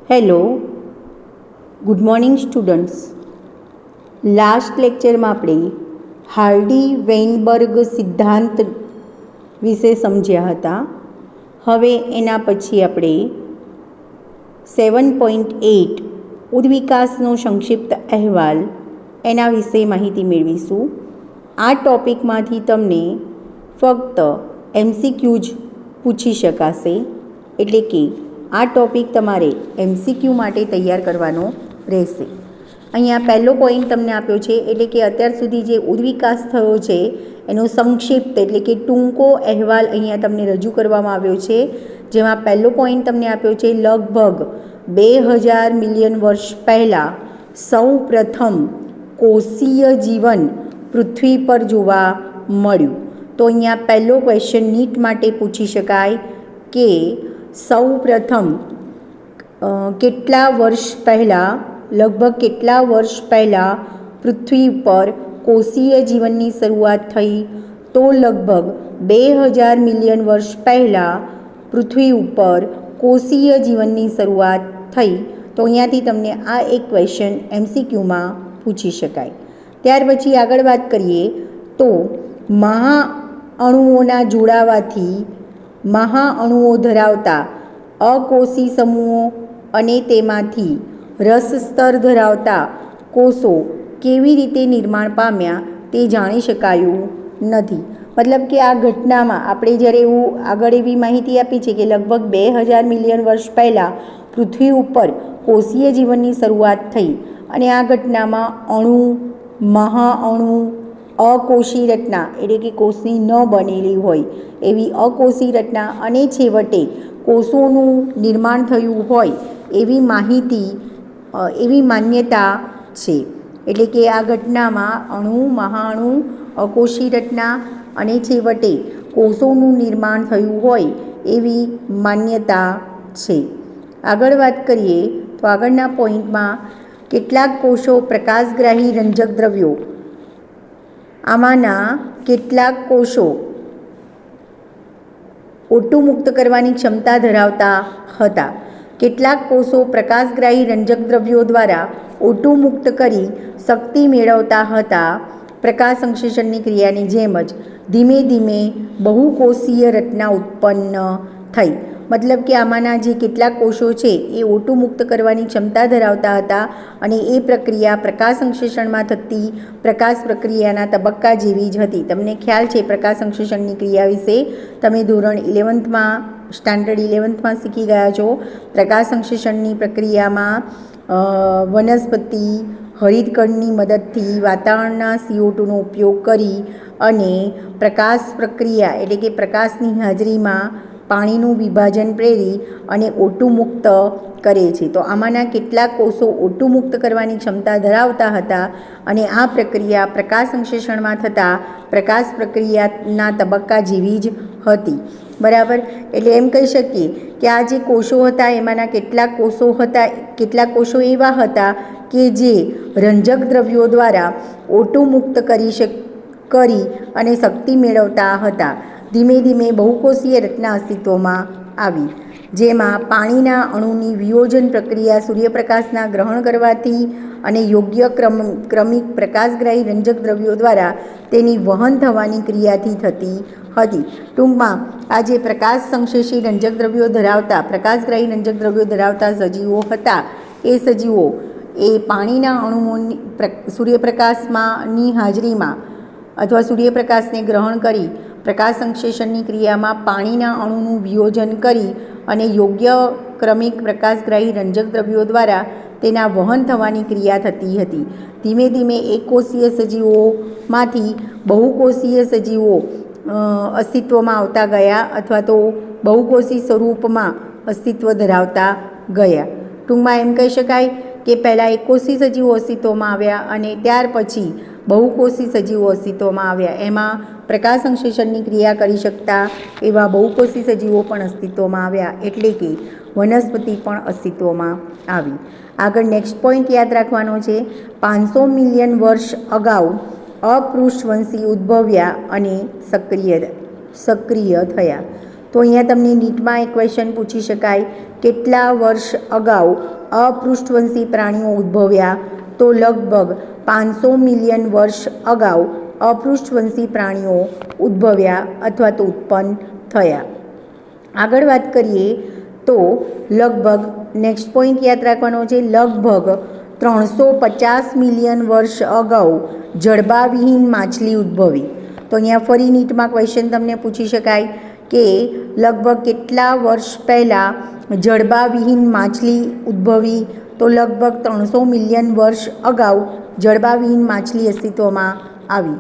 Hello, good morning students. Last લેક્ચરમાં આપણે Hardy વેઇનબર્ગ સિદ્ધાંત વિશે સમજ્યા હતા. હવે એના પછી આપણે 7.8 ઉદ્વિકાસનો સંક્ષિપ્ત અહેવાલ એના વિશે માહિતી મેળવીશું. આ ટૉપિકમાંથી તમને ફક્ત MCQ જ પૂછી શકાશે, એટલે કે આ ટૉપિક તમારે MCQ માટે તૈયાર કરવાનો રહેશે. અહીંયા પહેલો પોઈન્ટ તમને આપ્યો છે, એટલે કે અત્યાર સુધી જે ઉદ્વિકાસ થયો છે એનો સંક્ષિપ્ત એટલે કે ટૂંકો અહેવાલ અહીંયા તમને રજૂ કરવામાં આવ્યો છે. જેમાં પહેલો પોઈન્ટ તમને આપ્યો છે, લગભગ 2000 મિલિયન વર્ષ પહેલાં સૌ પ્રથમ કોષીય જીવન પૃથ્વી પર જોવા મળ્યું. તો અહીંયા પહેલો ક્વેશ્ચન નીટ માટે પૂછી શકાય કે સૌ પ્રથમ કેટલા વર્ષ પહેલાં, લગભગ કેટલા વર્ષ પહેલાં પૃથ્વી પર કોષીય જીવનની શરૂઆત થઈ? તો લગભગ 2000 મિલિયન વર્ષ પહેલાં પૃથ્વી ઉપર કોષીય જીવનની શરૂઆત થઈ. તો અહીંયાથી તમને આ એક ક્વેશ્ચન MCQમાં પૂછી શકાય. ત્યાર પછી આગળ વાત કરીએ તો મહાઅણુઓના જોડાવાથી મહાઅણુઓ ધરાવતા અકોષી સમૂહો અને તેમાંથી રસ સ્તર ધરાવતા કોષો કેવી રીતે નિર્માણ પામ્યા તે જાણી શકાયું નથી. મતલબ કે આ ઘટનામાં આપણે જ્યારે એવું આગળ એવી માહિતી આપી છે કે લગભગ 2000 મિલિયન વર્ષ પહેલાં પૃથ્વી ઉપર કોષીય જીવનની શરૂઆત થઈ અને આ ઘટનામાં અણુ, મહાઅણુ, અકોષી રચના એટલે કે કોષની ન બનેલી હોય એવી અકોષી રચના અને છેવટે કોષોનું નિર્માણ થયું હોય એવી માહિતી, એવી માન્યતા છે. એટલે કે આ ઘટનામાં અણુ, મહાઅણુ, અકોષી રચના અને છેવટે કોષોનું નિર્માણ થયું હોય એવી માન્યતા છે. આગળ વાત કરીએ તો આગળના પોઈન્ટમાં કેટલાક કોષો પ્રકાશગ્રાહી રંજક દ્રવ્યો, આમાંના કેટલાક કોષો O2 મુક્ત કરવાની ક્ષમતા ધરાવતા હતા. કેટલાક કોષો પ્રકાશગ્રાહી રંજક દ્રવ્યો દ્વારા O2 મુક્ત કરી શક્તિ મેળવતા હતા. પ્રકાશ સંશ્લેષણની ક્રિયાની જેમ જ ધીમે ધીમે બહુકોષીય રચના ઉત્પન્ન થઈ. મતલબ કે આમાંના જે કેટલાક કોષો છે એ O2 મુક્ત કરવાની ક્ષમતા ધરાવતા હતા અને એ પ્રક્રિયા પ્રકાશ સંશ્લેષણમાં થતી પ્રકાશ પ્રક્રિયાના તબક્કા જેવી જ હતી. તમને ખ્યાલ છે પ્રકાશ સંશ્લેષણની ક્રિયા વિશે, તમે ધોરણ 11માં સ્ટાન્ડર્ડ 11માં શીખી ગયા છો. પ્રકાશ સંશ્લેષણની પ્રક્રિયામાં વનસ્પતિ હરિતકણની મદદથી વાતાવરણના CO2નો ઉપયોગ કરી અને પ્રકાશ પ્રક્રિયા એટલે કે પ્રકાશની હાજરીમાં પાણીનું વિભાજન પ્રેરી અને O2 મુક્ત કરે છે. તો આમાંના કેટલાક કોષો O2 મુક્ત કરવાની ક્ષમતા ધરાવતા હતા અને આ પ્રક્રિયા પ્રકાશ સંશ્લેષણમાં થતા પ્રકાશ પ્રક્રિયાના તબક્કા જેવી જ હતી. બરાબર. એટલે એમ કહી શકીએ કે આ જે કોષો હતા એમાંના કેટલાક કોષો એવા હતા કે જે રંજક દ્રવ્યો દ્વારા O2 મુક્ત કરી અને શક્તિ મેળવતા હતા. ધીમે ધીમે બહુકોષીય રચના અસ્તિત્વમાં આવી, જેમાં પાણીના અણુની વિયોજન પ્રક્રિયા સૂર્યપ્રકાશના ગ્રહણ કરવાથી અને યોગ્ય ક્રમિક પ્રકાશગ્રાહી રંજક દ્રવ્યો દ્વારા તેની વહન થવાની ક્રિયાથી થતી હતી. ટૂંકમાં આ જે પ્રકાશ સંશ્લેષી રંજક દ્રવ્યો ધરાવતા, પ્રકાશગ્રાહી રંજક દ્રવ્યો ધરાવતા સજીવો હતા એ સજીવો એ પાણીના અણુઓની સૂર્યપ્રકાશમાંની હાજરીમાં અથવા સૂર્યપ્રકાશને ગ્રહણ કરી પ્રકાશ સંશ્લેષણની ક્રિયામાં પાણીના અણુનું વિયોજન કરી અને યોગ્ય ક્રમિક પ્રકાશગ્રાહી રંજક દ્રવ્યો દ્વારા તેના વહન થવાની ક્રિયા થતી હતી. ધીમે ધીમે એકકોષીય સજીવોમાંથી બહુકોષીય સજીવો અસ્તિત્વમાં આવતા ગયા અથવા તો બહુકોષી સ્વરૂપમાં અસ્તિત્વ ધરાવતા ગયા. ટૂંકમાં એમ કહી શકાય કે પહેલાં એકકોષી સજીવો અસ્તિત્વમાં આવ્યા અને ત્યાર પછી બહુકોષી સજીવો અસ્તિત્વમાં આવ્યા. એમાં પ્રકાશ સંશ્લેષણની ક્રિયા કરી શકતા એવા બહુકોષી સજીવો પણ અસ્તિત્વમાં આવ્યા, એટલે કે વનસ્પતિ પણ અસ્તિત્વમાં આવી. આગળ નેક્સ્ટ પોઈન્ટ યાદ રાખવાનો છે, 500 મિલિયન વર્ષ અગાઉ અપૃષ્ઠવંશી ઉદ્ભવ્યા અને સક્રિય થયા. તો અહીંયા તમને નીટમાં એક ક્વેશ્ચન પૂછી શકાય, કેટલા વર્ષ અગાઉ અપૃષ્ઠવંશી પ્રાણીઓ ઉદ્ભવ્યા? તો લગભગ 500 મિલિયન વર્ષ અગાઉ અપૃષ્ઠવંશી પ્રાણીઓ ઉદ્ભવ્યા અથવા તો ઉત્પન્ન થયા. આગળ વાત કરીએ તો લગભગ નેક્સ્ટ પોઈન્ટ યાદ રાખવાનો છે, લગભગ 350 મિલિયન વર્ષ અગાઉ જડબાવિહીન માછલી ઉદ્ભવી. તો અહીંયા ફરી નીટમાં ક્વેશ્ચન તમને પૂછી શકાય કે લગભગ કેટલા વર્ષ પહેલાં જડબાવિહીન માછલી ઉદ્ભવી? તો લગભગ 300 મિલિયન વર્ષ અગાઉ જડબાવિહીન માછલી અસ્તિત્વમાં આવી.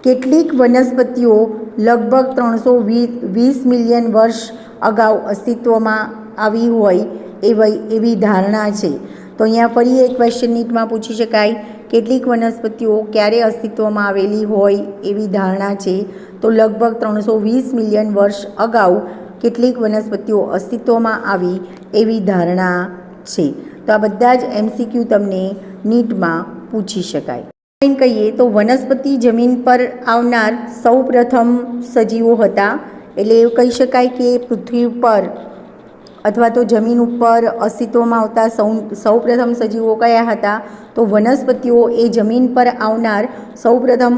કેટલીક વનસ્પતિઓ લગભગ 320 મિલિયન વર્ષ અગાઉ અસ્તિત્વમાં આવી હોય એવી ધારણા છે. તો અહીંયા ફરી એક ક્વેશ્ચન નીટમાં પૂછી શકાય, કેટલીક વનસ્પતિઓ ક્યારે અસ્તિત્વમાં આવેલી હોય એવી ધારણા છે? તો લગભગ 320 મિલિયન વર્ષ અગાઉ કેટલીક વનસ્પતિઓ અસ્તિત્વમાં આવી એવી ધારણા છે. તો આ બધા જ MCQ તમને નીટમાં પૂછી શકાય. કહીએ તો વનસ્પતિ જમીન પર આવનાર સૌ પ્રથમ સજીવો હતા. એટલે એવું કહી શકાય કે પૃથ્વી પર અથવા તો જમીન ઉપર અસ્તિત્વમાં આવતા સૌપ્રથમ સજીવો કયા હતા? તો વનસ્પતિઓ એ જમીન પર આવનાર સૌપ્રથમ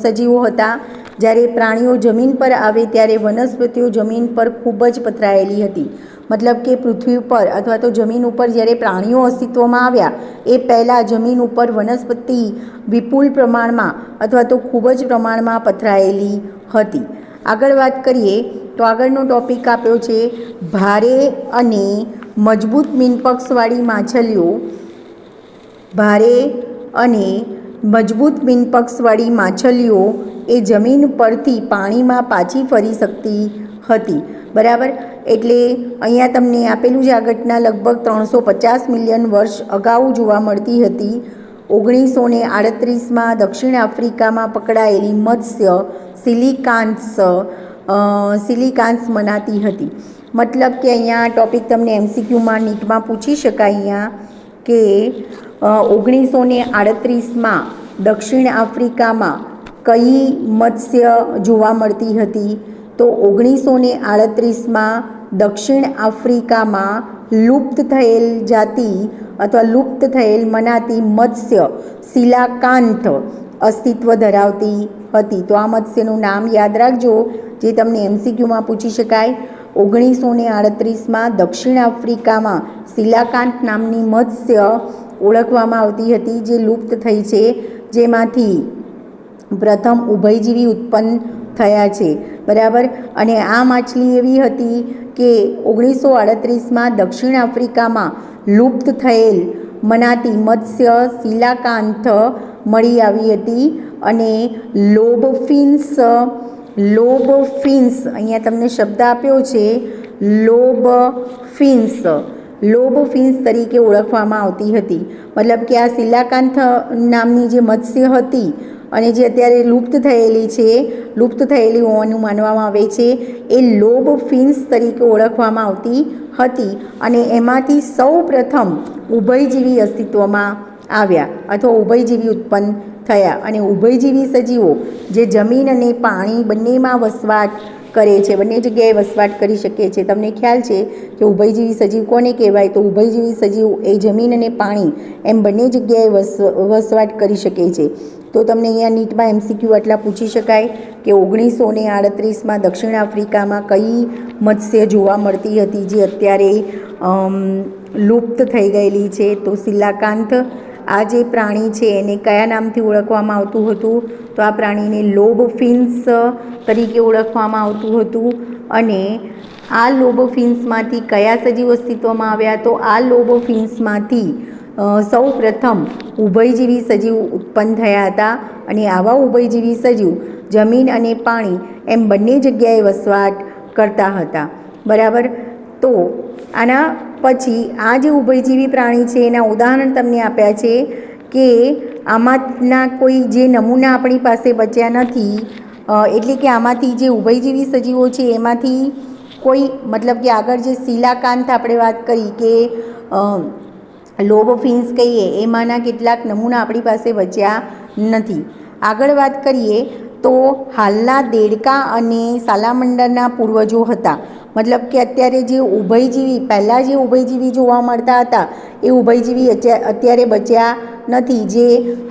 સજીવો હતા. જ્યારે પ્રાણીઓ જમીન પર આવે ત્યારે વનસ્પતિઓ જમીન પર ખૂબ જ પથરાયેલી હતી. મતલબ કે પૃથ્વી ઉપર અથવા તો જમીન ઉપર જ્યારે પ્રાણીઓ અસ્તિત્વમાં આવ્યા એ પહેલાં જમીન ઉપર વનસ્પતિ વિપુલ પ્રમાણમાં અથવા તો ખૂબ જ પ્રમાણમાં પથરાયેલી હતી. આગળ વાત કરીએ તો આગળનો ટૉપિક આપ્યો છે ભારે અને મજબૂત મીનપક્ષવાળી માછલીઓ. ભારે અને મજબૂત મીનપક્ષવાળી માછલીઓ એ જમીન પરથી પાણીમાં પાછી ફરી શકતી હતી. બરાબર, એટલે અહીંયા તમને આપેલું છે આ ઘટના લગભગ 350 મિલિયન વર્ષ અગાઉ જોવા મળતી હતી. 1938માં દક્ષિણ આફ્રિકામાં પકડાયેલી મત્સ્ય સિલિકાન્સ મનાતી હતી. મતલબ કે અહીંયા ટૉપિક તમને MCQમાં નીટમાં પૂછી શકાય અહીંયા કે 1938માં દક્ષિણ આફ્રિકામાં કઈ મત્સ્ય જોવા મળતી હતી? તો 1938માં દક્ષિણ આફ્રિકામાં લુપ્ત થયેલ જાતિ અથવા લુપ્ત થયેલ મનાતી મત્સ્ય સિલાકાંથ અસ્તિત્વ ધરાવતી હતી. તો આ મત્સ્યનું નામ યાદ રાખજો, જે તમને MCQમાં પૂછી શકાય. 1938માં દક્ષિણ આફ્રિકામાં સિલાકાંથ નામની મત્સ્ય ઓળખવામાં આવતી હતી, જે લુપ્ત થઈ છે, જેમાંથી પ્રથમ ઉભયજીવી ઉત્પન્ન થયા છે. બરાબર, અને આ માછલી એવી હતી કે 1938માં દક્ષિણ આફ્રિકામાં લુપ્ત થયેલ મનાતી મત્સ્ય સિલાકાંથ મળી આવી હતી. અને લોબફિન્સ અહીંયા તમને શબ્દ આપ્યો છે લોબફિન્સ તરીકે ઓળખવામાં આવતી હતી. મતલબ કે આ સિલાકાંથ નામની જે મત્સ્ય હતી અને જે અત્યારે લુપ્ત થયેલી હોવાનું માનવામાં આવે છે, એ લોબફિન્સ તરીકે ઓળખવામાં આવતી હતી. અને એમાંથી સૌ પ્રથમ ઉભયજીવી અસ્તિત્વમાં આવ્યા અથવા ઉભયજીવી ઉત્પન્ન થયા. અને ઉભયજીવી સજીવો જે જમીન અને પાણી બંનેમાં વસવાટ કરે છે, બંને જગ્યાએ વસવાટ કરી શકે છે. તમને ખ્યાલ છે કે ઉભયજીવી સજીવ કોને કહેવાય? તો ઉભયજીવી સજીવ એ જમીન અને પાણી એમ બંને જગ્યાએ વસવાટ કરી શકે છે. તો તમને અહીંયા નીટમાં MCQ આટલા પૂછી શકાય કે 1938માં દક્ષિણ આફ્રિકામાં કઈ મત્સ્ય જોવા મળતી હતી જે અત્યારે લુપ્ત થઈ ગયેલી છે? તો સિલાકાંથ. આ જે પ્રાણી છે એને કયા નામથી ઓળખવામાં આવતું હતું? તો આ પ્રાણીને લોબફિન્સ તરીકે ઓળખવામાં આવતું હતું. અને આ લોબફિન્સમાંથી કયા સજીવ અસ્તિત્વમાં આવ્યા? તો આ લોબફિન્સમાંથી સૌ પ્રથમ ઉભયજીવી સજીવ ઉત્પન્ન થયા હતા. અને આવા ઉભયજીવી સજીવ જમીન અને પાણી એમ બંને જગ્યાએ વસવાટ કરતા હતા. બરાબર, તો આના પછી આ જે ઉભયજીવી પ્રાણી છે એના ઉદાહરણ તમને આપ્યા છે કે આમાંના કોઈ જે નમૂના આપણી પાસે બચ્યા નથી, એટલે કે આમાંથી જે ઉભયજીવી સજીવો છે એમાંથી કોઈ, મતલબ કે આગળ જે સિલાકાંથ આપણે વાત કરી કે લોબફિન્સ કહીએ, એમાંના કેટલાક નમૂના આપણી પાસે બચ્યા નથી. આગળ વાત કરીએ તો હાલના દેડકા અને સાલામંડરના પૂર્વજો હતા. મતલબ કે અત્યારે જે ઉભયજીવી, પહેલાં જે ઉભયજીવી જોવા મળતા હતા એ ઉભયજીવી અત્યારે બચ્યા નથી, જે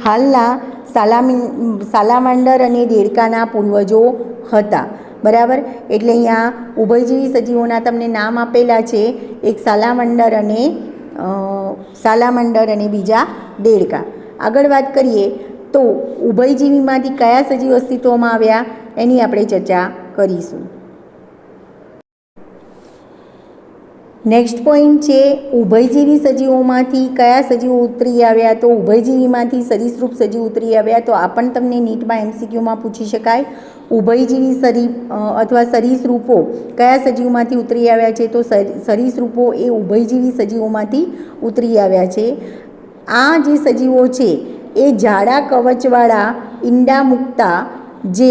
હાલના સાલામાન્ડર અને દેડકાના પૂર્વજો હતા. બરાબર. એટલે અહીંયા ઉભયજીવી સજીવોના તમને નામ આપેલા છે, એક સાલામંડર અને બીજા દેડકા. આગળ વાત કરીએ તો ઉભયજીવીમાંથી કયા સજીવ અસ્તિત્વમાં આવ્યા એની આપણે ચર્ચા કરીશું. નેક્સ્ટ પોઈન્ટ છે ઉભયજીવી સજીવોમાંથી કયા સજીવો ઉતરી આવ્યા. તો ઉભયજીવીમાંથી સરીસૃપ સજીવ ઉતરી આવ્યા. તો આ પણ તમને નીટમાં એમસીક્યુમાં પૂછી શકાય. ઉભયજીવી અથવા સરીસૃપો કયા સજીવમાંથી ઉતરી આવ્યા છે. તો સરીસૃપો એ ઉભયજીવી સજીવોમાંથી ઉતરી આવ્યા છે. આ જે સજીવો છે એ જાડા કવચવાળા ઈંડા મૂકતા, જે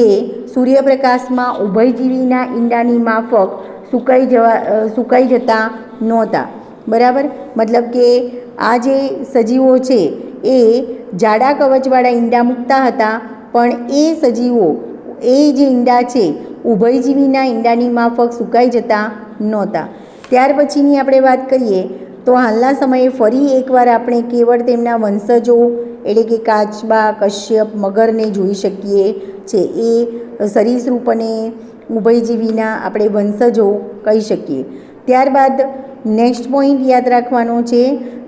સૂર્યપ્રકાશમાં ઉભયજીવીના ઈંડાની માફક સુકાઈ જતા નહોતા. બરાબર. મતલબ કે આ જે સજીવો છે એ જાડા કવચવાળા ઈંડા મૂકતા હતા, પણ એ સજીવો, એ જે ઈંડા છે ઉભયજીવીના ઈંડાની માફક સુકાઈ જતા નહોતા. ત્યાર પછીની આપણે વાત કરીએ તો હાલના સમયે ફરી એકવાર આપણે કેવળ તેમના વંશજો એટલે કે કાચબા, કશ્યપ, મગરને જોઈ શકીએ છે. એ સરીસૃપ અને ઉભયજીવીના આપણે વંશજો કહી શકીએ. ત્યારબાદ નેક્સ્ટ પોઈન્ટ યાદ રાખવાનો છે.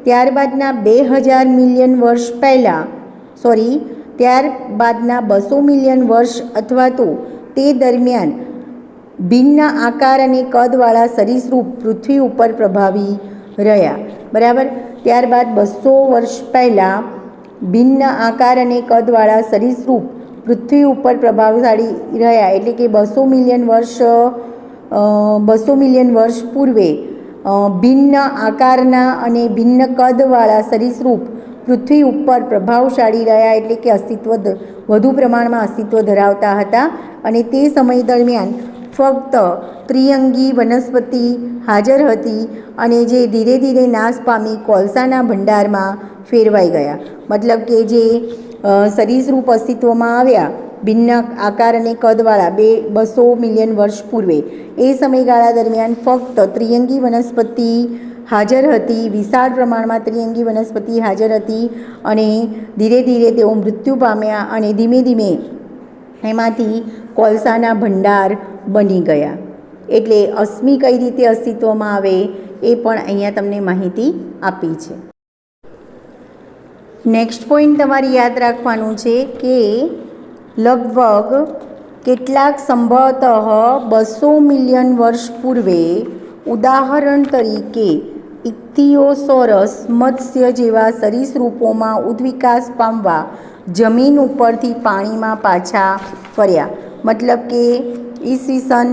ત્યારબાદના 2000 મિલિયન વર્ષ પહેલાં, ત્યારબાદના 200 મિલિયન વર્ષ અથવા તો તે દરમિયાન ભિન્ન આકાર અને કદવાળા સરીસૃપ પૃથ્વી ઉપર પ્રભાવી રહ્યા. બરાબર. ત્યારબાદ 200 વર્ષ પહેલાં ભિન્ન આકાર અને કદવાળા સરીસૃપ પૃથ્વી ઉપર પ્રભાવશાળી રહ્યા. એટલે કે 200 મિલિયન વર્ષ પૂર્વે ભિન્ન આકારના અને ભિન્ન કદવાળા સરીસૃપ પૃથ્વી ઉપર પ્રભાવશાળી રહ્યા, એટલે કે વધુ પ્રમાણમાં અસ્તિત્વ ધરાવતા હતા. અને તે સમય દરમિયાન ફક્ત ત્રિઅંગી વનસ્પતિ હાજર હતી, અને જે ધીરે ધીરે નાશ પામી કોલસાના ભંડારમાં ફેરવાઈ ગયા. મતલબ કે જે સરીસૃપ અસ્તિત્વમાં આવ્યા ભિન્ન આકાર અને કદવાળા 200 મિલિયન વર્ષ પૂર્વે, એ સમયગાળા દરમિયાન ફક્ત ત્રિઅંગી વનસ્પતિ હાજર હતી, વિશાળ પ્રમાણમાં ત્રિઅંગી વનસ્પતિ હાજર હતી, અને ધીરે ધીરે તેઓ મૃત્યુ પામ્યા અને ધીમે ધીમે એમાંથી કોલસાના ભંડાર બની ગયા. એટલે અશ્મિ કઈ રીતે અસ્તિત્વમાં આવે એ પણ અહીંયા તમને માહિતી આપી છે. નેક્સ્ટ પોઈન્ટ તમારે યાદ રાખવાનું છે કે લગભગ કેટલાક સંભવતઃ 200 મિલિયન વર્ષ પૂર્વે, ઉદાહરણ તરીકે ઇક્તિયોસોરસ મત્સ્ય જેવા સરીસૃપોમાં ઉદ્વિકાસ પામવા જમીન ઉપરથી પાણીમાં પાછા ફર્યા. મતલબ કે ઈસવીસન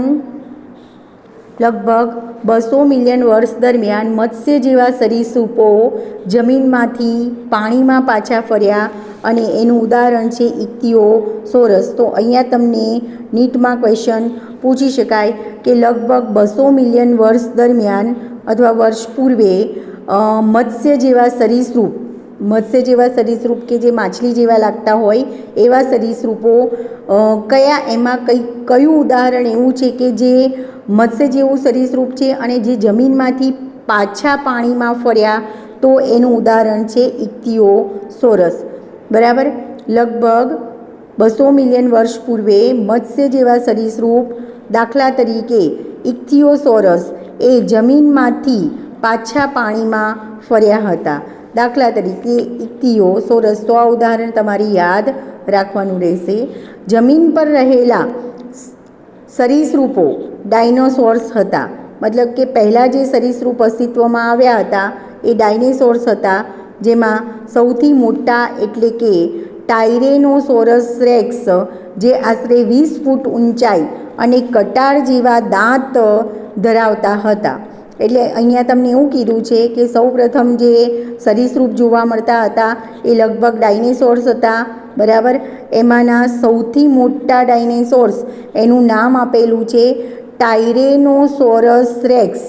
લગભગ 200 મિલિયન વર્ષ દરમિયાન મત્સ્ય જેવા સરીસૃપો જમીનમાંથી પાણીમાં પાછા ફર્યા, અને એનું ઉદાહરણ છે ઇક્તિયોસોરસ. તો અહીંયા તમને નીટમાં ક્વેશ્ચન પૂછી શકાય કે લગભગ 200 મિલિયન વર્ષ દરમિયાન અથવા વર્ષ પૂર્વે મત્સ્ય જેવા સરીસૃપ કે જે માછલી જેવા લાગતા હોય એવા સરીસૃપો એમાં કયું ઉદાહરણ એવું છે કે જે મત્સ્ય જેવું સરીસૃપ છે અને જે જમીનમાંથી પાછા પાણીમાં ફર્યા, તો એનું ઉદાહરણ છે ઇક્તિયોસોરસ. બરાબર. લગભગ 200 મિલિયન વર્ષ પૂર્વે મત્સ્ય જેવા સરીસૃપ, દાખલા તરીકે ઇક્તિયોસોરસ, એ જમીનમાંથી પાછા પાણીમાં ફર્યા હતા. દાખલા તરીકે ઇક્તિયોસોરસ. તો આ ઉદાહરણ તમારે યાદ રાખવાનું રહેશે. જમીન પર રહેલા સરીસૃપો ડાયનોસોર્સ હતા. મતલબ કે પહેલાં જે સરીસૃપ અસ્તિત્વમાં આવ્યા હતા એ ડાયનોસોર્સ હતા, જેમાં સૌથી મોટા એટલે કે ટાયરેનોસોરસ રેક્સ, જે આશરે 20 ફૂટ ઊંચાઈ અને કટાર જેવા દાંત ધરાવતા હતા. એટલે અહીંયા તમને એવું કીધું છે કે સૌપ્રથમ જે સરીસૃપ જોવા મળતા હતા એ લગભગ ડાયનોસોર્સ હતા. બરાબર. એમાંના સૌથી મોટા ડાયનોસોર્સ, એનું નામ આપેલું છે ટાયરેનોસોરસ રેક્સ.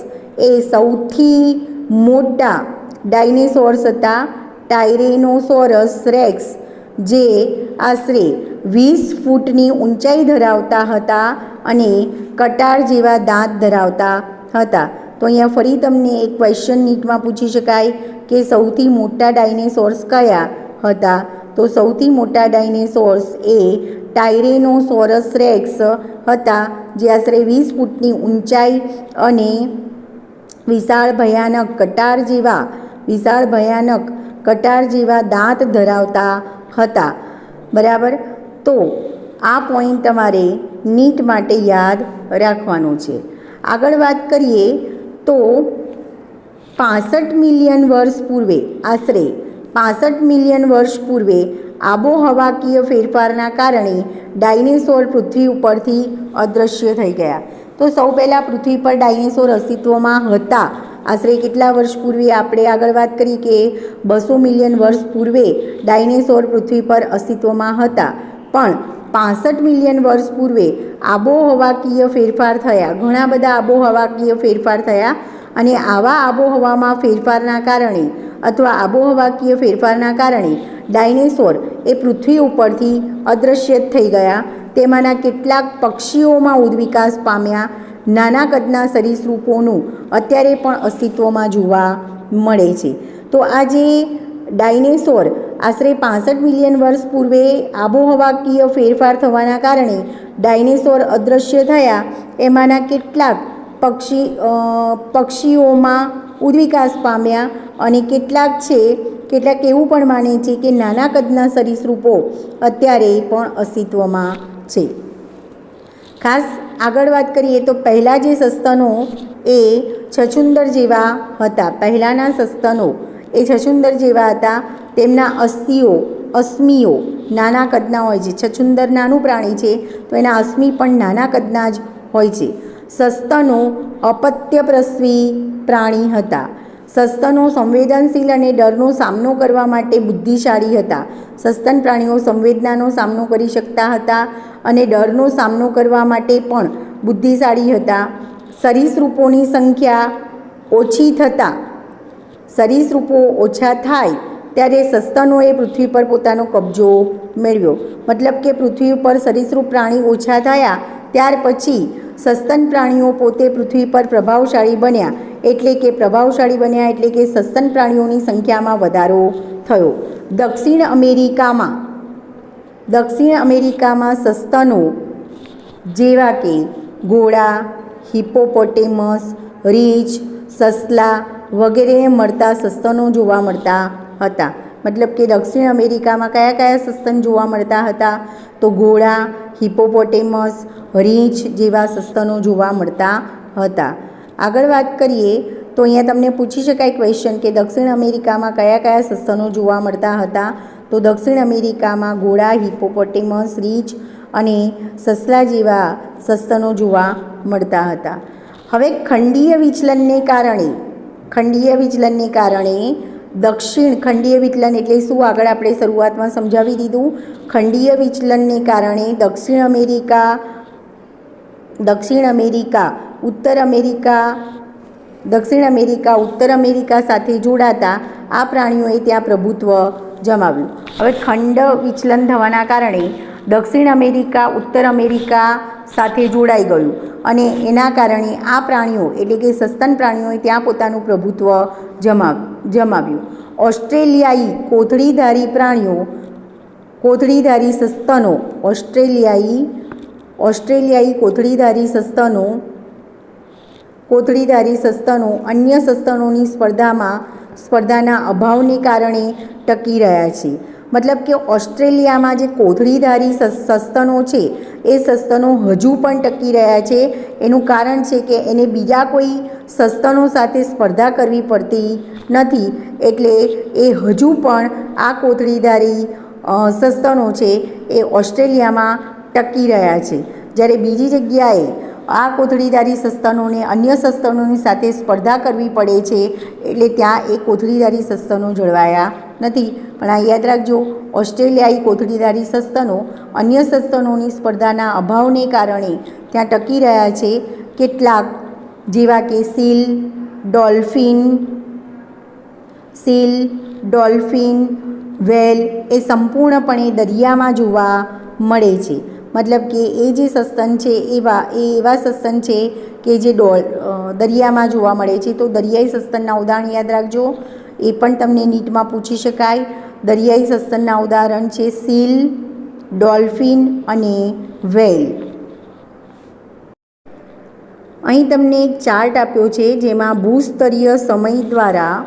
એ સૌથી મોટા ડાયનોસોર્સ હતા, ટાયરેનોસોરસ રેક્સ. જે આશરે 20 ફૂટની ઊંચાઈ ધરાવતા હતા અને કટાર જેવા દાંત ધરાવતા હતા. તો અહીંયા ફરી તમને એક ક્વેશ્ચન નીટમાં પૂછી શકાય કે સૌથી મોટા ડાયનેસોર્સ કયા હતા? તો સૌથી મોટા ડાયનેસોર્સ એ ટાયરેનોસોરસ રેક્સ હતા, જે આશરે 20 ફૂટની ઊંચાઈ અને વિશાળ ભયાનક કટાર જેવા દાંત ધરાવતા હતા. બરાબર. તો આ પોઈન્ટ તમારે નીટ માટે યાદ રાખવાનો છે. આગળ વાત કરીએ તો 65 મિલિયન વર્ષ પૂર્વે, આશરે 65 મિલિયન વર્ષ પૂર્વે આબોહવાકીય ફેરફારના કારણે ડાયનેસોર પૃથ્વી ઉપરથી અદૃશ્ય થઈ ગયા. તો સૌ પહેલાં પૃથ્વી પર ડાયનેસોર અસ્તિત્વમાં હતા. આશરે કેટલા વર્ષ પૂર્વે? આપણે આગળ વાત કરી કે 200 મિલિયન વર્ષ પૂર્વે ડાયનેસોર પૃથ્વી પર અસ્તિત્વમાં હતા. પણ 65 મિલિયન વર્ષ પૂર્વે આબોહવાકીય ફેરફાર થયા, ઘણા બધા આબોહવાકીય ફેરફાર થયા, અને આવા આબોહવામાં ફેરફારના કારણે અથવા આબોહવાકીય ફેરફારના કારણે ડાયનેસોર એ પૃથ્વી ઉપરથી અદૃશ્ય થઈ ગયા. તેમાંના કેટલાક પક્ષીઓમાં ઉદ્વિકાસ પામ્યા. નાના કદના સરીસૃપોનું અત્યારે પણ અસ્તિત્વમાં જોવા મળે છે. તો આ જે ડાયનેસોર આશરે 65 મિલિયન વર્ષ પૂર્વે આબોહવાકીય ફેરફાર થવાના કારણે ડાયનેસોર અદૃશ્ય થયા, એમાંના કેટલાક પક્ષીઓમાં ઉદ્વિકાસ પામ્યા, અને કેટલાક એવું પણ માને છે કે નાના કદના સરીસૃપો અત્યારે પણ અસ્તિત્વમાં છે. ખાસ આગળ વાત કરીએ તો પહેલાં જે સસ્તનો એ છછુંદર જેવા હતા. પહેલાંના સસ્તનો એ છછુંદર જેવા હતા. તેમના અસ્મિઓ નાના કદના હોય છે. છછુંદર નાનું પ્રાણી છે, તો એના અસ્મિ પણ નાના કદના જ હોય છે. સસ્તનો અપત્યપ્રસવી પ્રાણી હતા. સસ્તનો સંવેદનશીલ અને ડરનો સામનો કરવા માટે બુદ્ધિશાળી હતા. સસ્તન પ્રાણીઓ સંવેદનાનો સામનો કરી શકતા હતા અને ડરનો સામનો કરવા માટે પણ બુદ્ધિશાળી હતા. સરીસૃપોની સંખ્યા ઓછી થતાં, સરીસૃપો ઓછા થાય ત્યારે સસ્તનોએ પૃથ્વી પર પોતાનો કબજો મેળવ્યો. મતલબ કે પૃથ્વી ઉપર સરીસૃપ પ્રાણી ઓછા થયા ત્યાર પછી સસ્તન પ્રાણીઓ પોતે પૃથ્વી પર પ્રભાવશાળી બન્યા, એટલે કે સસ્તન પ્રાણીઓની સંખ્યામાં વધારો થયો. દક્ષિણ અમેરિકામાં સસ્તનો જેવા કે ઘોડા, હિપ્પોપોટેમસ, રીંછ, સસલા વગેરેને મળતા સસ્તનો જોવા મળતા હતા. મતલબ કે દક્ષિણ અમેરિકામાં કયા સસ્તન જોવા મળતા હતા? તો ઘોડા, હિપ્પોપોટેમસ, રીંછ જેવા સસ્તનો જોવા મળતા હતા. આગળ વાત કરીએ તો અહીંયા તમને પૂછી શકાય ક્વેશ્ચન કે દક્ષિણ અમેરિકામાં કયા સસ્તનો જોવા મળતા હતા? તો દક્ષિણ અમેરિકામાં ઘોડા, હિપ્પોપોટેમસ, રીંછ અને સસલા જેવા સસ્તનો જોવા મળતા હતા. હવે ખંડીય વિચલનને કારણે ખંડીય વિચલન એટલે શું? આગળ આપણે શરૂઆતમાં સમજાવી દીધું. ખંડીય વિચલનને કારણે દક્ષિણ અમેરિકા ઉત્તર અમેરિકા સાથે જોડાતા આ પ્રાણીઓએ ત્યાં પ્રભુત્વ જમાવ્યું. હવે ખંડ વિચલન થવાના કારણે દક્ષિણ અમેરિકા ઉત્તર અમેરિકા સાથે જોડાઈ ગયું, અને એના કારણે આ પ્રાણીઓ એટલે કે સસ્તન પ્રાણીઓએ ત્યાં પોતાનું પ્રભુત્વ જમાવ્યું. ઓસ્ટ્રેલિયાઈ કોથળીધારી સસ્તનો અન્ય સસ્તનોની સ્પર્ધાના અભાવને કારણે ટકી રહ્યા છે. મતલબ કે ઓસ્ટ્રેલિયામાં જે કોથળીધારી સસ્તનો છે એ સસ્તનો હજુ પણ ટકી રહ્યા છે. એનું કારણ છે કે એને બીજા કોઈ સસ્તનો સાથે સ્પર્ધા કરવી પડતી નથી, એટલે એ હજુ પણ આ કોથળીધારી સસ્તનો છે એ ઓસ્ટ્રેલિયામાં ટકી રહ્યા છે. જ્યારે બીજી જગ્યાએ આ કોથળીધારી સસ્તનોને અન્ય સસ્તનોની સાથે સ્પર્ધા કરવી પડે છે, એટલે ત્યાં એ કોથળીધારી સસ્તનો જળવાયા નથી. પણ આ યાદ રાખજો, ઓસ્ટ્રેલિયાઈ કોથળીધારી સસ્તનો અન્ય સસ્તનોની સ્પર્ધાના અભાવને કારણે ત્યાં ટકી રહ્યા છે. કેટલાક જેવા કે સીલ, ડોલ્ફિન, વ્હેલ એ સંપૂર્ણપણે દરિયામાં જોવા મળે છે. મતલબ કે એ જે સસ્તન છે એવા સસ્તન છે કે જે દરિયામાં જોવા મળે છે. તો દરિયાઈ સસ્તનના ઉદાહરણ યાદ રાખજો, એ પણ તમને નીટમાં પૂછી શકાય. દરિયાઈ સસ્તનના ઉદાહરણ છે સીલ, ડોલ્ફિન અને વ્હેલ. અહીં તમને એક ચાર્ટ આપ્યો છે જેમાં ભૂસ્તરીય સમય દ્વારા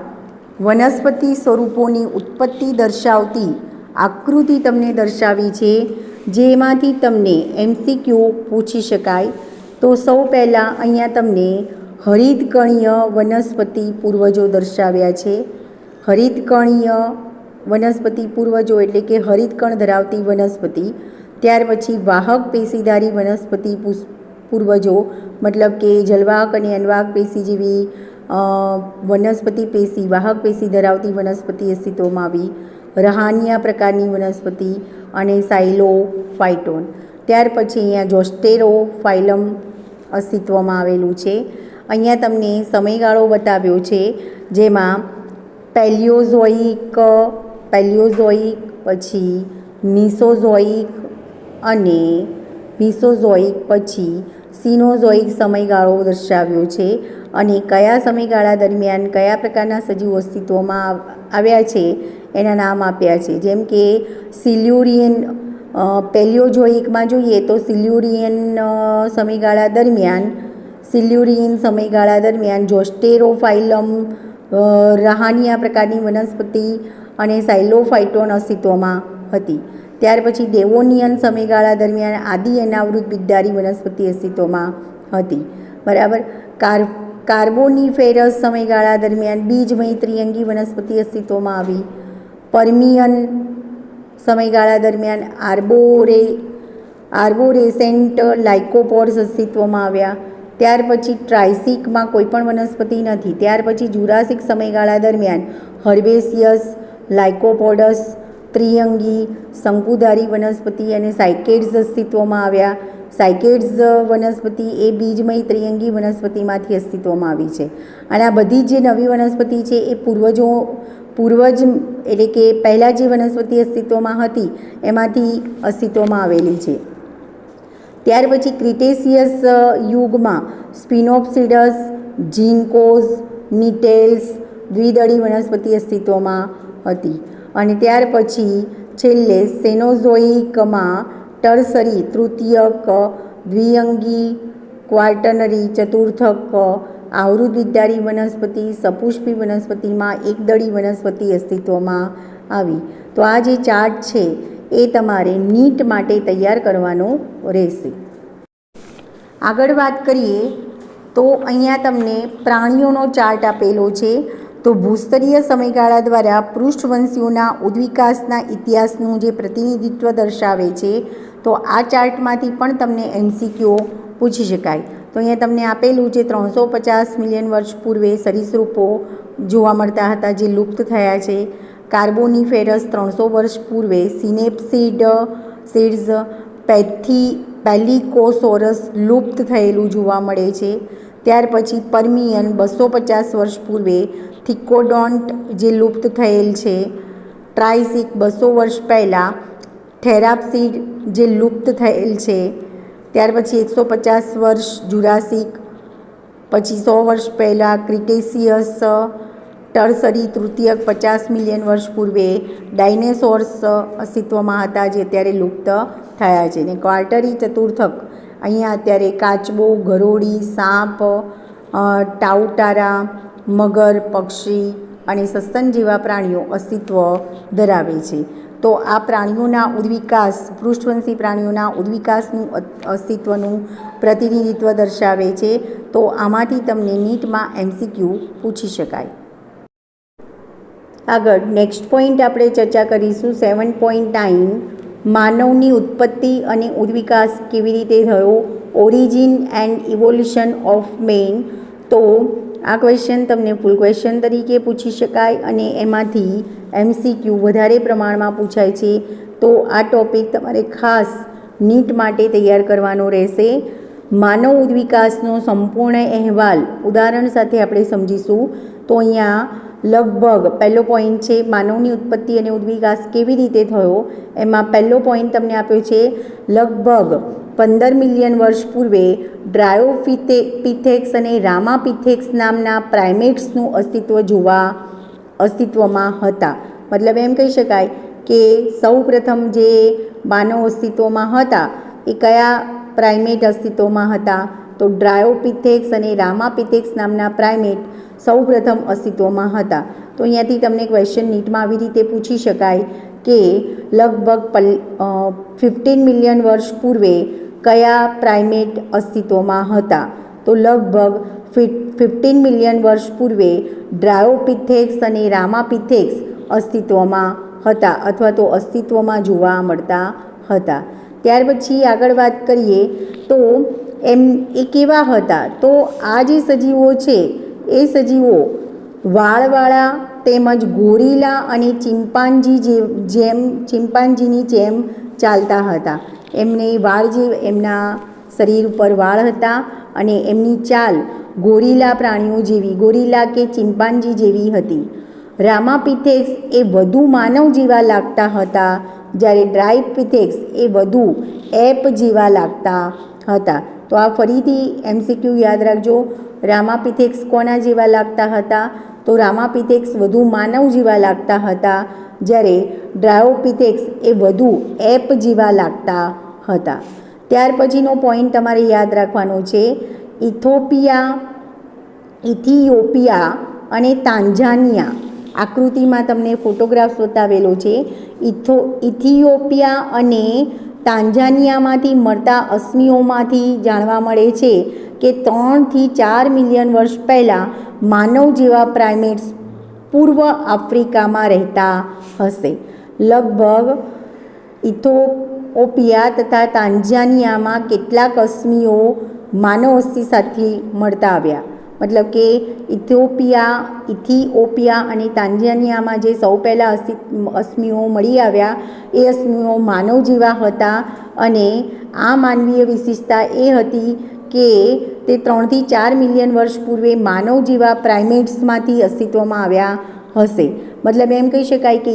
વનસ્પતિ સ્વરૂપોની ઉત્પત્તિ દર્શાવતી આકૃતિ તમને દર્શાવી છે, જેમાંથી તમને MCQ પૂછી શકાય. તો સૌ પહેલાં અહીંયા તમને હરિતકણીય વનસ્પતિ પૂર્વજો દર્શાવ્યા છે. હરિતકણીય વનસ્પતિ પૂર્વજો એટલે કે હરિતકણ ધરાવતી વનસ્પતિ. ત્યાર પછી વાહક પેશીધારી વનસ્પતિ પૂર્વજો, મતલબ કે જલવાહક અને અનવાહક પેશી જેવી વનસ્પતિ પેશી, વાહક પેશી ધરાવતી વનસ્પતિ અસ્તિત્વમાં આવી. રહાનિયા પ્રકારની વનસ્પતિ અને સાયલોફાઇટોન. ત્યાર પછી અહીંયા જોસ્ટેરો ફાઇલમ અસ્તિત્વમાં આવેલું છે. અહીંયા તમને સમયગાળો બતાવ્યો છે જેમાં પેલિયોઝોઇક, પછી મિસોઝોઇક અને મિસોઝોઇક પછી સિનોઝોઇક સમયગાળો દર્શાવ્યો છે. અને કયા સમયગાળા દરમિયાન કયા પ્રકારના સજીવો અસ્તિત્વમાં આવ્યા છે એના નામ આપ્યા છે. જેમ કે સિલ્યુરિયન, પેલિયોઝોઇકમાં જોઈએ તો સિલ્યુરિયન સમયગાળા દરમિયાન જોસ્ટેરોફાઇલમ, રહાનિયા પ્રકારની વનસ્પતિ અને સાયલોફાઇટોન અસ્તિત્વમાં હતી. ત્યાર પછી ડેવોનિયન સમયગાળા દરમિયાન આદિ અનાવૃત બીજધારી વનસ્પતિ અસ્તિત્વમાં હતી. બરાબર. કાર્બોનિફેરસ સમયગાળા દરમિયાન બીજમય ત્રિઅંગી વનસ્પતિ અસ્તિત્વમાં આવી. પર્મિયન સમયગાળા દરમિયાન આર્બોરેસેન્ટ લાઇકોપોડ્સ અસ્તિત્વમાં આવ્યા. ત્યાર પછી ટ્રાઇસિકમાં કોઈ પણ વનસ્પતિ નથી. ત્યાર પછી જુરાસિક સમયગાળા દરમિયાન હર્બેસિયસ, લાઇકોપોડસ, ત્રિઅંગી શંકુધારી વનસ્પતિ અને સાયકેડ્સ અસ્તિત્વમાં આવ્યા. સાયકેડ્સ વનસ્પતિ એ બીજમય ત્રિઅંગી વનસ્પતિમાંથી અસ્તિત્વમાં આવી છે. અને આ બધી જે નવી વનસ્પતિ છે એ પૂર્વજ એટલે કે પહેલાં જે વનસ્પતિ અસ્તિત્વમાં હતી એમાંથી અસ્તિત્વમાં આવેલી છે. ત્યાર પછી ક્રિટેસિયસ યુગમાં સ્પિનોપ્સિડસ, ઝિંકોઝ, નિટેલ્સ, દ્વિદળી વનસ્પતિ અસ્તિત્વમાં હતી. અને ત્યાર પછી છેલ્લે સેનોઝોઇકમાં ટર્સરી, તૃતીયક, દ્વિઅંગી, ક્વાર્ટનરી, ચતુર્થક, આવૃત બીજધારી વનસ્પતિ, સપુષ્પી વનસ્પતિમાં એકદળી વનસ્પતિ અસ્તિત્વમાં આવી. તો આ જે ચાર્ટ છે એ તમારે નીટ માટે તૈયાર કરવાનો રહેશે. આગળ વાત કરીએ તો અહીંયા તમને પ્રાણીઓનો ચાર્ટ આપેલો છે. તો ભૂસ્તરીય સમયગાળા દ્વારા પૃષ્ઠવંશીઓના ઉદ્વિકાસના ઇતિહાસનું જે પ્રતિનિધિત્વ દર્શાવે છે, તો આ ચાર્ટમાંથી પણ તમને MCQ પૂછી શકાય. તો અહીંયા તમને આપેલું છે 350 મિલિયન વર્ષ પૂર્વે સરીસૃપો જોવા મળતા હતા જે લુપ્ત થયા છે. કાર્બોનિફેરસ 300 વર્ષ પૂર્વે સિનેપ્સીડ્સ, પેલિકોસોરસ લુપ્ત થયેલું જોવા મળે છે. ત્યાર પછી પર્મિયન 250 વર્ષ પૂર્વે થિકોડોન્ટ જે લુપ્ત થયેલ છે. ટ્રાઇસિક 200 વર્ષ પહેલાં થેરાપ્સીડ જે લુપ્ત થયેલ છે. ત્યાર પછી 150 વર્ષ જુરાસિક, પછી 100 વર્ષ પહેલાં ક્રિટેસિયસ, ટર્સરી તૃતીયક 50 મિલિયન વર્ષ પૂર્વે ડાયનેસોર્સ અસ્તિત્વમાં હતા જે અત્યારે લુપ્ત થયા છે. ને ક્વાર્ટરી ચતુર્થક અહીંયા અત્યારે કાચબો, ગરોળી, સાપ, ટાઉટારા, મગર, પક્ષી અને સસ્તન જેવા પ્રાણીઓ અસ્તિત્વ ધરાવે છે. તો આ પ્રાણીઓના ઉદ્વિકાસ, પૃષ્ઠવંશી પ્રાણીઓના ઉદ્વિકાસનું અસ્તિત્વનું પ્રતિનિધિત્વ દર્શાવે છે. તો આમાંથી તમને નીટમાં MCQ પૂછી શકાય. આગળ નેક્સ્ટ પોઈન્ટ આપણે ચર્ચા કરીશું 7.9 માનવની ઉત્પત્તિ અને ઉદ્વિકાસ કેવી રીતે થયો, origin and evolution of man. તો આ ક્વેશ્ચન તમને ફૂલ ક્વેશ્ચન તરીકે પૂછી શકાય અને એમાંથી MCQ વધારે પ્રમાણમાં પૂછાય છે. તો આ ટૉપિક તમારે ખાસ નીટ માટે તૈયાર કરવાનો રહેશે. માનવ ઉદ્વિકાસનો સંપૂર્ણ અહેવાલ ઉદાહરણ સાથે આપણે સમજીશું. તો અહીંયા લગભગ પહેલો પોઈન્ટ છે માનવની ઉત્પત્તિ અને ઉદ્વિકાસ કેવી રીતે થયો, એમાં પહેલો પોઈન્ટ તમને આપ્યો છે લગભગ 15 મિલિયન વર્ષ પૂર્વે ડ્રાયોપિથેક્સ અને રામાપિથેક્સ નામના પ્રાઇમેટ્સનું અસ્તિત્વમાં હતા. મતલબ એમ કહી શકાય કે સૌ પ્રથમ જે માનવ અસ્તિત્વમાં હતા એ કયા પ્રાઇમેટ અસ્તિત્વમાં હતા, તો ડ્રાયોપિથેક્સ અને રામાપિથેક્સ નામના પ્રાઇમેટ સૌ પ્રથમ અસ્તિત્વમાં હતા. તો અહીંયાથી તમને ક્વેશ્ચન નીટમાં આવી રીતે પૂછી શકાય કે લગભગ 15 મિલિયન વર્ષ પૂર્વે કયા પ્રાઇમેટ અસ્તિત્વમાં હતા, તો લગભગ 15 મિલિયન વર્ષ પૂર્વે ડ્રાયોપિથેક્સ અને રામાપિથેક્સ અસ્તિત્વમાં હતા અથવા તો અસ્તિત્વમાં જોવા મળતા હતા. ત્યાર પછી આગળ વાત કરીએ તો એ કેવા હતા, તો આ જે સજીવો છે એ સજીવો વાળવાળા તેમજ ગોરીલા અને ચિમ્પાન્જીની જેમ ચાલતા હતા. એમને વાળ જે એમના શરીર ઉપર વાળ હતા અને એમની ચાલ ગોરીલા પ્રાણીઓ જેવી, ગોરીલા કે ચિમ્પાન્જી જેવી હતી. રામાપિથેક્સ એ વધુ માનવ જેવા લાગતા હતા, જ્યારે ડ્રાયોપિથેક્સ એ વધુ એપ જેવા લાગતા હતા. તો આ ફરીથી MCQ યાદ રાખજો. રામાપિથેક્સ કોના જેવા લાગતા હતા, તો રામાપિથેક્સ વધુ માનવ જેવા લાગતા હતા, જ્યારે ડ્રાયોપિથેક્સ એ વધુ એપ જેવા લાગતા હતા. ત્યાર પછીનો પોઈન્ટ તમારે યાદ રાખવાનો છે ઇથિયોપિયા અને તાંઝાનિયા. આકૃતિમાં તમને ફોટોગ્રાફ્સ બતાવેલો છે. ઇથિયોપિયા અને તાંઝાનિયામાંથી મળતા અશ્મિઓમાંથી જાણવા મળે છે કે 3 થી 4 મિલિયન વર્ષ પહેલાં માનવ જેવા પ્રાઇમેટ્સ પૂર્વ આફ્રિકામાં રહેતા હશે. લગભગ ઇથિયોપિયા તથા તાંઝાનિયામાં કેટલાક અશ્મિઓ માનવ અસ્થિ સાથે મળતા આવ્યા. મતલબ કે ઇથિયોપિયા અને તાંઝાનિયામાં જે સૌ પહેલાં અશ્મિઓ મળી આવ્યા એ અશ્મિઓ માનવ જેવા હતા અને આ માનવીય વિશેષતા એ હતી કે તે 3 થી 4 મિલિયન વર્ષ પૂર્વે માનવ જેવા પ્રાઇમેટ્સમાંથી અસ્તિત્વમાં આવ્યા હશે. મતલબ એમ કહી શકાય કે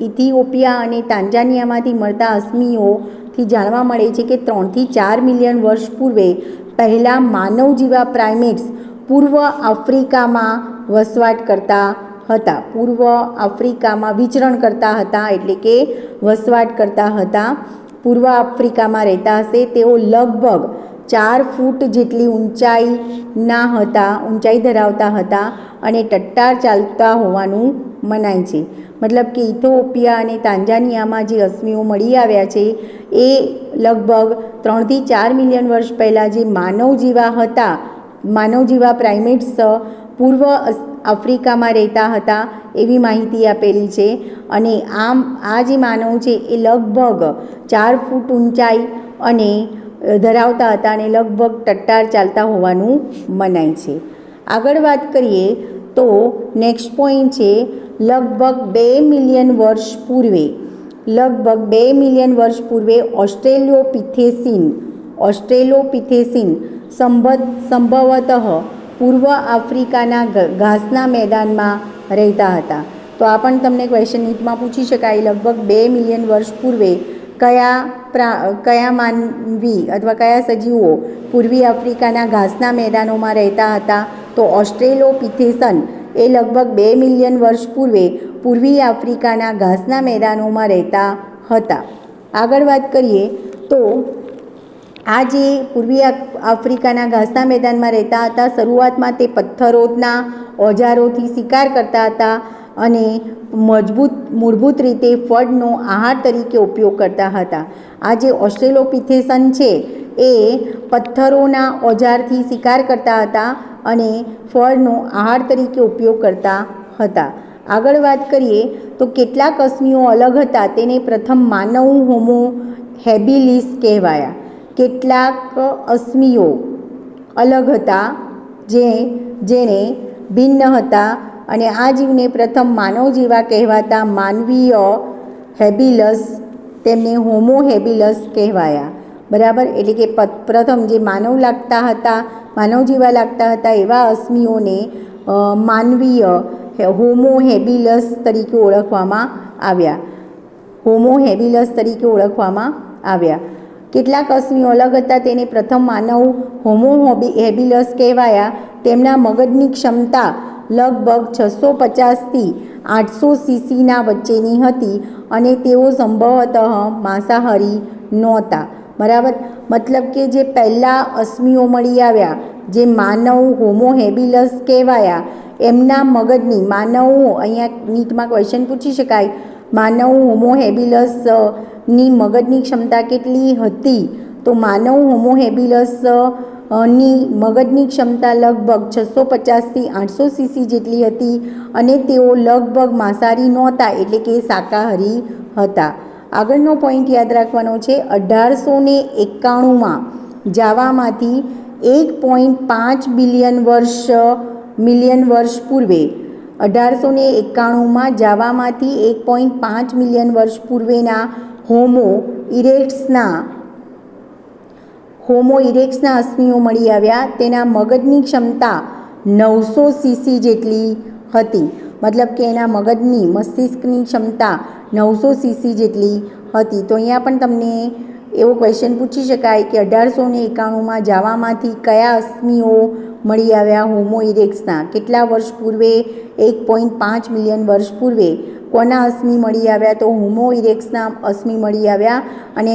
ઇથિયોપિયા અને તાંઝાનિયામાંથી મળતા અશ્મિઓથી જાણવા મળે છે કે 3 થી 4 મિલિયન વર્ષ પૂર્વે પહેલાં માનવ જેવા પ્રાઇમેટ્સ પૂર્વ આફ્રિકામાં વસવાટ કરતા હતા, પૂર્વ આફ્રિકામાં વિચરણ કરતા હતા, એટલે કે વસવાટ કરતા હતા, પૂર્વ આફ્રિકામાં રહેતા હશે. તેઓ લગભગ 4 ફૂટ જેટલી ઊંચાઈ ધરાવતા હતા અને ટટ્ટાર ચાલતા હોવાનું મનાય છે. મતલબ કે ઇથિયોપિયા અને તાંઝાનિયામાં જે અશ્મિઓ મળી આવ્યા છે એ લગભગ 3 થી 4 મિલિયન વર્ષ પહેલાં જે માનવ જેવા પ્રાઇમેટ્સ પૂર્વ આફ્રિકામાં રહેતા હતા એવી માહિતી આપેલી છે. અને આ જે માનવ છે એ લગભગ 4 ફૂટ ઊંચાઈ અને ધરાવતા હતા અને લગભગ ટટ્ટાર ચાલતા હોવાનું મનાય છે. આગળ વાત કરીએ તો નેક્સ્ટ પોઈન્ટ છે લગભગ 2 મિલિયન વર્ષ પૂર્વે ઓસ્ટ્રેલોપિથેસીન સંભવતઃ પૂર્વ આફ્રિકાના ઘાસના મેદાનમાં રહેતા હતા. તો આ પણ તમને ક્વેશ્ચન નીટમાં પૂછી શકાય. લગભગ 2 મિલિયન વર્ષ પૂર્વે કયા માનવી અથવા કયા સજીવો પૂર્વી આફ્રિકાના ઘાસના મેદાનોમાં રહેતા હતા, તો ઓસ્ટ્રેલોપિથેસન એ લગભગ 2 મિલિયન વર્ષ પૂર્વે પૂર્વી આફ્રિકાના ઘાસના મેદાનોમાં રહેતા હતા. આગળ વાત કરીએ તો આ જે પૂર્વી આફ્રિકાના ઘાસના મેદાનમાં રહેતા હતા, શરૂઆતમાં તે પથ્થરોના ઓજારોથી શિકાર કરતા હતા અને મૂળભૂત રીતે ફળનો આહાર તરીકે ઉપયોગ કરતા હતા. આ જે ઓસ્ટ્રેલોપિથેસન છે એ પથ્થરોના ઓજારથી શિકાર કરતા હતા અને ફળનો આહાર તરીકે ઉપયોગ કરતા હતા. આગળ વાત કરીએ તો કેટલાક અશ્મિઓ અલગ હતા તેને પ્રથમ માનવ હોમો હેબિલિસ કહેવાયા. કેટલાક અશ્મિઓ અલગ હતા જેને ભિન્ન હતા અને આ જીવને પ્રથમ માનવ જેવા કહેવાતા માનવીય હેબિલસ તેમને હોમો હેબિલસ કહેવાયા. બરાબર, એટલે કે પ્રથમ જે માનવ જેવા લાગતા હતા એવા અશ્મિઓને માનવીય હોમો હેબિલસ તરીકે ઓળખવામાં આવ્યા. હોમો હેબિલસ તરીકે ઓળખવામાં આવ્યા. કેટલાક અશ્મિઓ અલગ હતા તેને પ્રથમ માનવ હોમો હેબિલસ કહેવાયા. તેમના મગજની ક્ષમતા લગભગ 650થી 800 સીસીના વચ્ચેની હતી અને તેઓ સંભવતઃ માંસાહારી નહોતા. બરાબર, મતલબ કે જે પહેલાં અશ્મિઓ મળી આવ્યા, જે માનવ હોમો હેબિલસ કહેવાયા, એમના મગજની અહીંયા નીટમાં ક્વેશ્ચન પૂછી શકાય, માનવ હોમો હેબિલસની મગજની ક્ષમતા કેટલી હતી? તો માનવ હોમો હેબિલસ ની મગજની ક્ષમતા લગભગ 650થી 800 સીસી જેટલી હતી અને તેઓ લગભગ માંસાહારી નહોતા, એટલે કે શાકાહારી હતા. આગળનો પોઈન્ટ યાદ રાખવાનો છે. 1891માં જાવામાંથી 1.5 મિલિયન વર્ષ પૂર્વે 1891માં જાવામાંથી 1.5 મિલિયન વર્ષ પૂર્વેના હોમો ઇરેક્ટ્સના અશ્મિઓ મળી આવ્યા. તેના મગજની ક્ષમતા 900 સીસી જેટલી હતી. મતલબ કે એના મસ્તિષ્કની ક્ષમતા 900 સીસી જેટલી હતી. તો અહીંયા પણ તમને એવો ક્વેશ્ચન પૂછી શકાય કે 1891માં જાવામાંથી કયા અશ્મિઓ મળી આવ્યા? હોમો ઇરેક્ટ્સના. કેટલા વર્ષ પૂર્વે? 1.5 મિલિયન વર્ષ પૂર્વે. કોના અશ્મિ મળી આવ્યા? તો હોમો ઇરેક્ટ્સના અશ્મિ મળી આવ્યા અને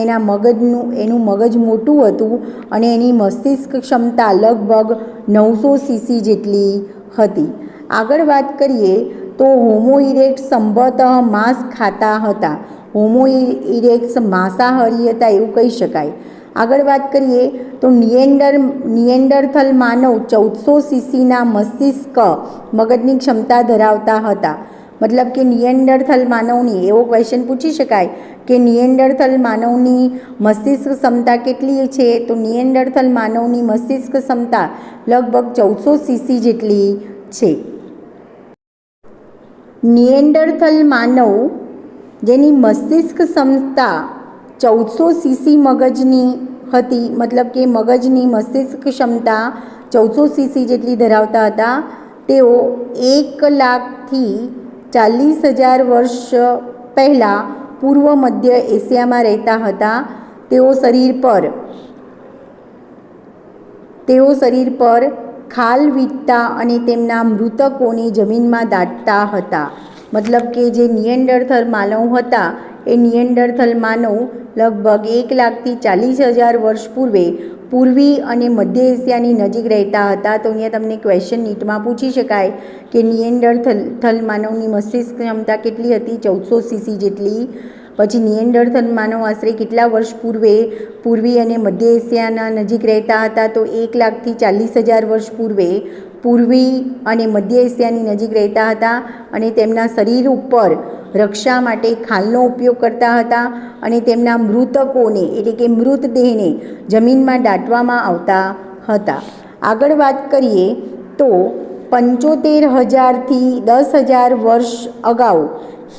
એનું મગજ મોટું હતું અને એની મસ્તિષ્ક ક્ષમતા લગભગ 900 સીસી જેટલી હતી. આગળ વાત કરીએ તો હોમો ઇરેક્ટ્સ સંભવતઃ માંસ ખાતા હતા. હોમો ઇરેક્ટ્સ માંસાહારી હતા એવું કહી શકાય. આગળ વાત કરીએ તો નિએન્ડરથલ માનવ 1400 સીસીના મગજની ક્ષમતા ધરાવતા હતા. મતલબ કે નિએન્ડરથલ માનવની એવો ક્વેશ્ચન પૂછી શકાય કે નિએન્ડરથલ માનવની મસ્તિષ્ક ક્ષમતા કેટલી છે? તો નિએન્ડરથલ માનવની મસ્તિષ્ક ક્ષમતા લગભગ 1400 સીસી જેટલી છે. નિએન્ડરથલ માનવ જેની મસ્તિષ્ક ક્ષમતા 1400 સીસી મગજની હતી, મતલબ કે મગજની મસ્તિષ્ક ક્ષમતા 1400 સીસી જેટલી ધરાવતા હતા. તેઓ 1,40,000 વર્ષ પહેલાં પૂર્વ મધ્ય એશિયામાં રહેતા હતા. તેઓ શરીર પર ખાલ વીંટતા અને તેમના મૃતકોને જમીનમાં દાટતા હતા. મતલબ કે જે નિએન્ડરથલ માનવ હતા એ નિએન્ડરથલ માનવ લગભગ 1,40,000 વર્ષ પૂર્વી અને મધ્ય એશિયાની નજીક રહેતા હતા. તો અહીંયા તમને ક્વેશ્ચન નીટમાં પૂછી શકાય કે નિએન્ડરથલ માનવની મસ્તિષ્ક ક્ષમતા કેટલી હતી? 1400 સીસી જેટલી. પછી નિએન્ડરથલ માનવ આશરે કેટલા વર્ષ પૂર્વી અને મધ્ય એશિયાના નજીક રહેતા હતા? તો 1,40,000 વર્ષ પૂર્વી અને મધ્ય એશિયાની નજીક રહેતા હતા અને તેમના શરીર ઉપર રક્ષા માટે ખાલનો ઉપયોગ કરતા હતા અને તેમના મૃતકોને એટલે કે મૃતદેહને જમીનમાં દાટવામાં આવતા હતા. આગળ વાત કરીએ તો 75,000થી 10,000 વર્ષ અગાઉ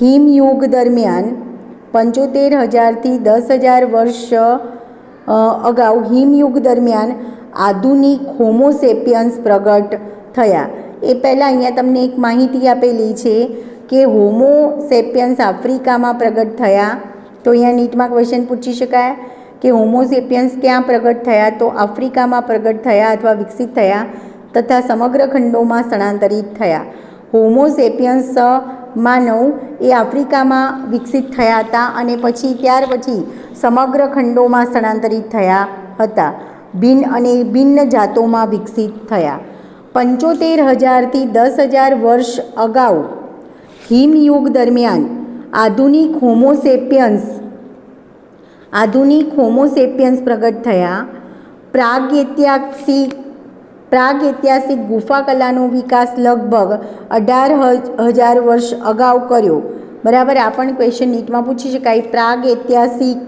હિમયુગ દરમિયાન 75,000થી 10,000 વર્ષ અગાઉ હિમયુગ દરમિયાન આધુનિક હોમોસેપિયન્સ પ્રગટ થયા. એ પહેલાં અહીંયા તમને એક માહિતી આપેલી છે કે હોમોસેપિયન્સ આફ્રિકામાં પ્રગટ થયા. તો અહીંયા નીટમાં ક્વેશ્ચન પૂછી શકાય કે હોમોસેપિયન્સ ક્યાં પ્રગટ થયા? તો આફ્રિકામાં પ્રગટ થયા અથવા વિકસિત થયા તથા સમગ્ર ખંડોમાં સ્થળાંતરિત થયા. હોમોસેપિયન્સ માનવ એ આફ્રિકામાં વિકસિત થયા હતા અને ત્યાર પછી સમગ્ર ખંડોમાં સ્થળાંતરિત થયા હતા. ભિન્ન જાતોમાં વિકસિત થયા. 75,000થી 10,000 વર્ષ અગાઉ હિમયુગ દરમિયાન આધુનિક હોમોસેપિયન્સ પ્રગટ થયા. પ્રાગૈતિહાસિક ગુફા કલાનો વિકાસ લગભગ 18,000 વર્ષ અગાઉ કર્યો. બરાબર, આ પણ ક્વેશ્ચન નીટમાં પૂછી શકાય. પ્રાગૈતિહાસિક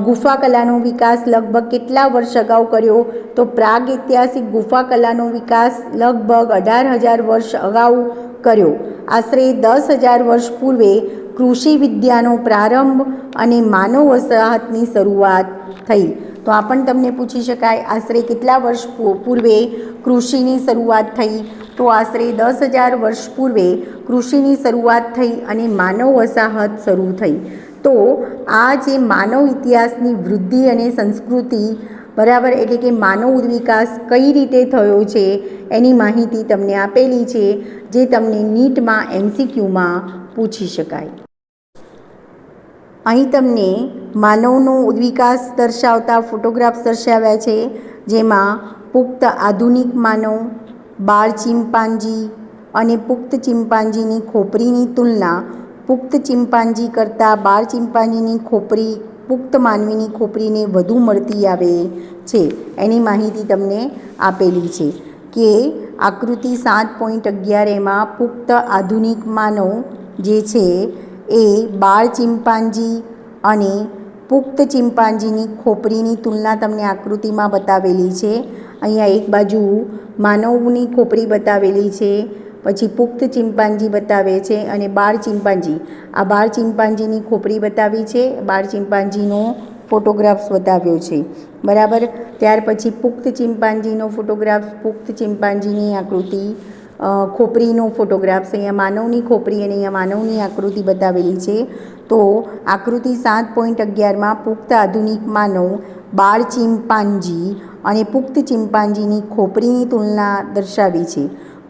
ગુફા કલાનો વિકાસ લગભગ કેટલા વર્ષ અગાઉ કર્યો? તો પ્રાગૈતિહાસિક ગુફા કલાનો વિકાસ લગભગ 18,000 વર્ષ અગાઉ કર્યો. આશરે 10,000 વર્ષ પૂર્વે કૃષિ વિદ્યાનો પ્રારંભ અને માનવ વસાહતની શરૂઆત થઈ. તો આ પણ તમને પૂછી શકાય, આશરે કેટલા વર્ષ પૂર્વે કૃષિની શરૂઆત થઈ? તો આશરે 10,000 વર્ષ પૂર્વે કૃષિની શરૂઆત થઈ અને માનવ વસાહત શરૂ થઈ. તો આ જે માનવ ઇતિહાસની વૃદ્ધિ અને સંસ્કૃતિ, બરાબર, એટલે કે માનવ વિકાસ કઈ રીતે થયો છે એની માહિતી તમને આપેલી છે, જે તમને નીટમાં MCQમાં પૂછી શકાય. અહીં તમને માનવનો વિકાસ દર્શાવતા ફોટોગ્રાફ્સ દર્શાવ્યા છે, જેમાં પુખ્ત આધુનિક માનવ, બાળ ચિમ્પાન્જી અને પુખ્ત ચિમ્પાન્જીની ખોપરીની તુલના પુખ્ત ચિમ્પાન્જી કરતાં બાળ ચિમ્પાન્જીની ખોપરી પુખ્ત માનવીની ખોપરીને વધુ મળતી આવે છે એની માહિતી તમને આપેલી છે. કે આકૃતિ 7.11 એમાં પુખ્ત આધુનિક માનવ જે છે એ બાળ ચિમ્પાન્જી અને પુખ્ત ચિમ્પાન્જીની ખોપરીની તુલના તમને આકૃતિમાં બતાવેલી છે. અહીંયા એક બાજુ માનવની ખોપરી બતાવેલી છે, પછી પુખ્ત ચિમ્પાન્જી બતાવે છે અને બાળ ચિમ્પાન્જી, આ બાળ ચિમ્પાન્જીની ખોપરી બતાવી છે, બાળ ચિમ્પાન્જીનો ફોટોગ્રાફ્સ બતાવ્યો છે, બરાબર. ત્યાર પછી પુખ્ત ચિમ્પાન્જીનો ફોટોગ્રાફ્સ, પુખ્ત ચિમ્પાન્જીની આકૃતિ, ખોપરીનો ફોટોગ્રાફ્સ, અહીંયા માનવની ખોપરી અને અહીંયા માનવની આકૃતિ બતાવેલી છે. તો આકૃતિ 7.11માં પુખ્ત આધુનિક માનવ, બાળ ચિમ્પાન્જી અને પુખ્ત ચિમ્પાન્જીની ખોપરીની તુલના દર્શાવી છે.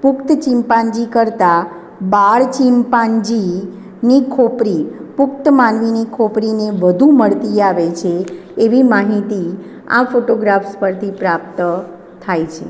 પુખ્ત ચિમ્પાન્જી કરતાં બાળ ચિમ્પાન્જીની ખોપરી પુખ્ત માનવીની ખોપરીને વધુ મળતી આવે છે એવી માહિતી આ ફોટોગ્રાફ્સ પરથી પ્રાપ્ત થાય છે.